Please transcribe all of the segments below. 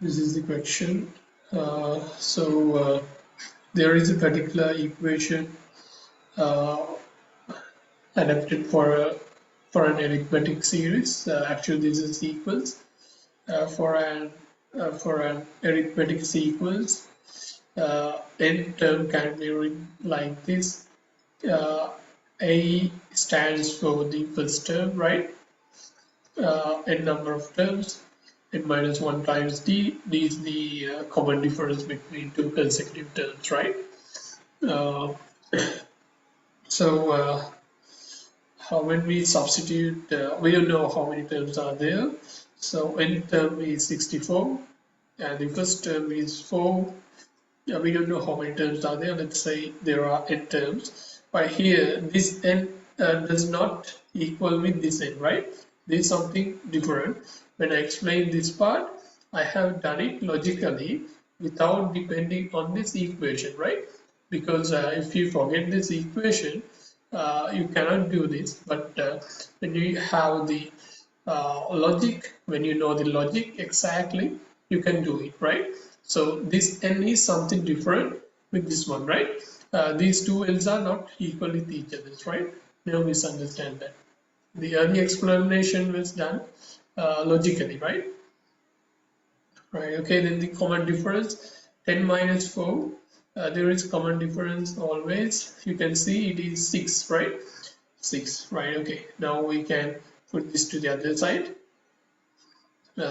This is the question. There is a particular equation uh, adapted for an arithmetic series. Actually, this is equals for an arithmetic sequence. N term can be written like this. Uh, A stands for the first term, right? N number of terms. N minus 1 times d is the common difference between two consecutive terms, right? Uh, so when we substitute, we don't know how many terms are there. So n term is 64 and the first term is 4. We don't know how many terms are there. Let's say there are n terms. But here, this n does not equal with this n, right? There's something different. When I explain this part, I have done it logically without depending on this equation, right? Because if you forget this equation, you cannot do this. But when you have the logic, when you know the logic exactly, you can do it, right? So this n is something different with this one, right? These two n's are not equal with each other, right? No misunderstand that. The early explanation was done logically, right? Right, okay, then the common difference, 10 minus 4, there is common difference always. You can see it is 6, right? 6, right, okay. Now we can put this to the other side.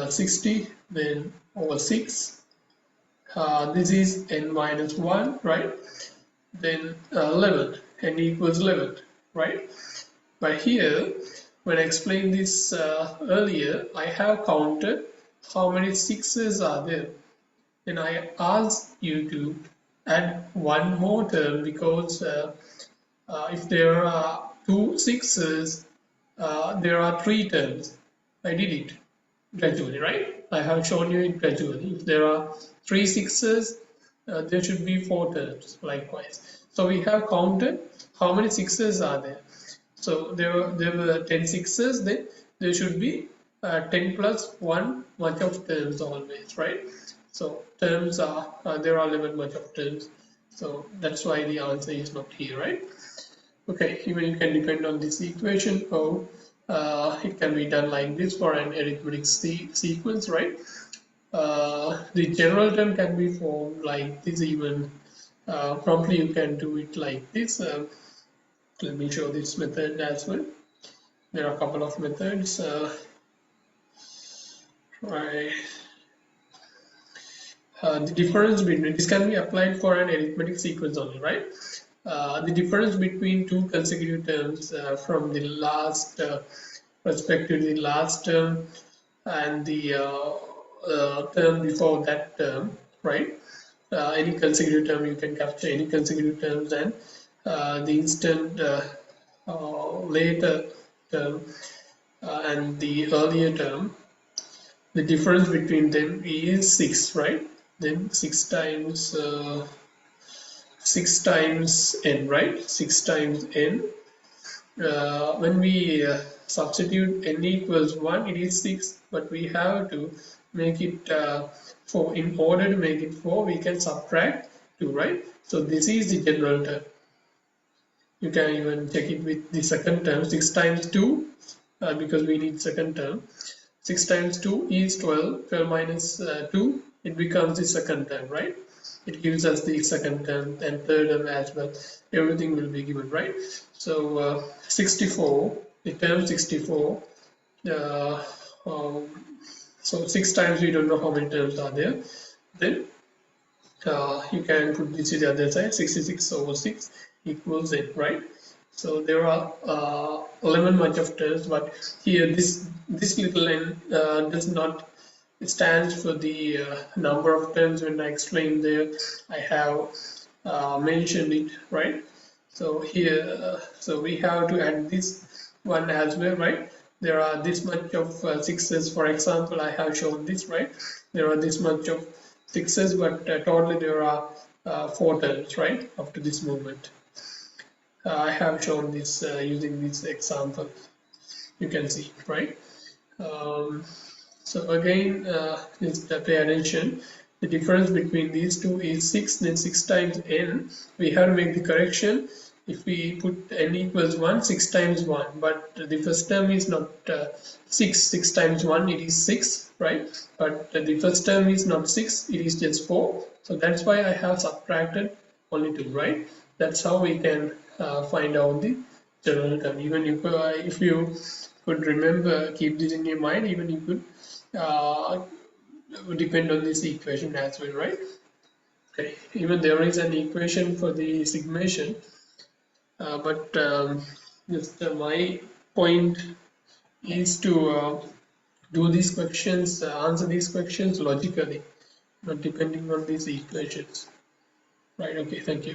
60, then over 6. This is n minus 1, right? Then 11, n equals 11, right? But here, when I explained this earlier, I have counted how many sixes are there. Then I asked you to add one more term because if there are two sixes, there are three terms. I did it gradually, right? I have shown you it gradually. If there are three sixes, there should be four terms likewise. So we have counted how many sixes are there. So there were 10 sixes, then there should be 10 plus 1 much of terms always, right? So terms are, there are 11 much of terms. So that's why the answer is not here, right? Okay, even you can depend on this equation, or it can be done like this for an arithmetic sequence, right? The general term can be formed like this even. Promptly you can do it like this. Let me show this method as well. There are a couple of methods. Right. The difference between this can be applied for an arithmetic sequence only, right? The difference between two consecutive terms from the last respect to the last term and the term before that term, right? Any consecutive term, you can capture any consecutive terms, and the instant later term and the earlier term, the difference between them is 6, right? Then 6 times n, right? 6 times n. When we substitute n equals 1, it is 6, but we have to make it 4. In order to make it 4, we can subtract 2, right? So this is the general term. You can even check it with the second term, 6 times 2, because we need second term. 6 times 2 is 12, 12 minus 2, it becomes the second term, right? It gives us the second term and third term as well. Everything will be given, right? So 64, the term 64, so 6 times we don't know how many terms are there. Then you can put this to the other side, 66 over 6 equals 8, right? So there are 11 much of terms, but here this little n does not stands for the number of terms. When I explained there, I have mentioned it, right? So here, so we have to add this one as well, right? There are this much of sixes. For example, I have shown this, right? There are this much of sixes, but totally there are 4 terms, right? Up to this moment. I have shown this using this example. You can see, right? Um, So again, just pay attention. The difference between these two is 6, then 6 times n. We have to make the correction. If we put n equals 1, 6 times 1. But the first term is not 6. 6 times 1, it is 6, right? But the first term is not 6, it is just 4. So that's why I have subtracted only 2, right? That's how we can find out the general term. Even if you could remember, keep this in your mind, even you could depend on this equation as well, right? Okay. Even there is an equation for the summation, but just my point is to do these questions, answer these questions logically, not depending on these equations, right? Okay, thank you.